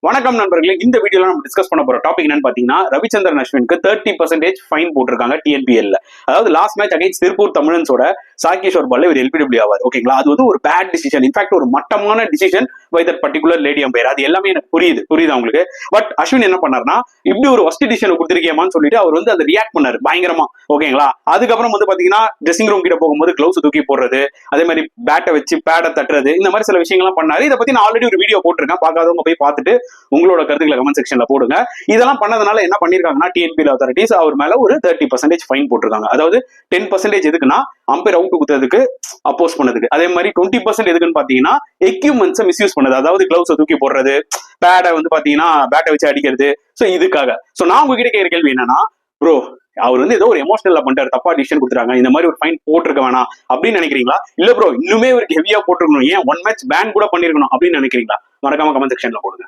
வணக்கம் நண்பர்களே, இந்த வீடியோல நம்ம டிஸ்கஸ் பண்ண போற டாபிக் என்னன்னு பாத்தீங்கன்னா, ரவிச்சந்திரன் அஸ்வினுக்கு 30% ஃபைன் போட்டிருக்காங்க டிஎன்பிஎல்ல. அதாவது லாஸ்ட் மேட்ச் அகைன்ஸ்ட் திருப்பூர் தமிழன்ஸோட சாகேஷ்வர் பால்ல இவர் எல்பிடபிள்யூ ஆவார். ஓகேங்களா, அது வந்து ஒரு பேட் டிசிஷன், இன்ஃபேக்ட் ஒரு மட்டமான decision by that particular lady umpire. அது எல்லாமே எனக்கு புரியுது உங்களுக்கு. பட் அஸ்வின் என்ன பண்ணாருன்னா, இப்படி ஒரு ஒஸ்ட் டிசிஷன் கொடுத்திருக்கேமான்னு சொல்லிட்டு அவர் வந்து அதை ரியாக்ட் பண்ணாரு பயங்கரமா. ஓகேங்களா, அதுக்கப்புறம் வந்து பாத்தீங்கன்னா ட்ரெஸ்ஸிங் ரூம் கிட்ட போகும்போது கிளவுஸ் தூக்கி போடுறது, அதே மாதிரி பேட்டை வச்சு பேடை தட்டுறது, இந்த மாதிரி சில விஷயங்கள்லாம் பண்ணாரு. இதை பத்தி நான் ஆல்ரெடி ஒரு வீடியோ போட்டிருக்கேன், பார்க்காதவங்க போய் பார்த்துட்டு உங்களோட கருத்துக்களை கமெண்ட் செக்ஷன்ல போடுங்க. இதெல்லாம் பண்ணதுனால என்ன பண்ணிருக்காங்கன்னா, டிஎன்பிஎல் அத்தாரிட்டிஸ் அவர் மேல ஒரு 30% ஃபைன் போட்டிருக்காங்க. அதாவது 10% எதுக்குன்னா அம்பையர் அவுட் குத்துறதுக்கு அப்போஸ் பண்ணதுக்கு, அதே மாதிரி 20% எதுக்குன்னு பாத்தீங்கன்னா எக்யூப்மெண்ட்ஸை மிஸ்யூஸ் பண்ணது, அதாவது கிளவுஸ் தூக்கி போடுறது, பேடை வந்து பாத்தீங்கன்னா பேட்டை வச்சு அடிக்கிறது. சோ இதுக்காக நான் உங்ககிட்ட கேட்கிற கேள்வி என்னன்னா, ப்ரோ அவர் வந்து ஏதோ ஒரு எமோஷனல்ல பண்ணிட்டாரு, தப்பா டிசிஷன் கொடுத்துறாங்க, இந்த மாதிரி ஒரு ஃபைன் போட்டிருக்க வேணாம் அப்படின்னு நினைக்கிறீங்களா? இல்ல ப்ரோ இன்னுமே இவருக்கு ஹெவியா போட்டிருக்கணும், ஏன் 1 மேட்ச் பேன் கூட பண்ணிருக்கணும் அப்படின்னு நினைக்கிறீங்களா? மறக்காம கமெண்ட் செக்ஷன்ல போடுங்க.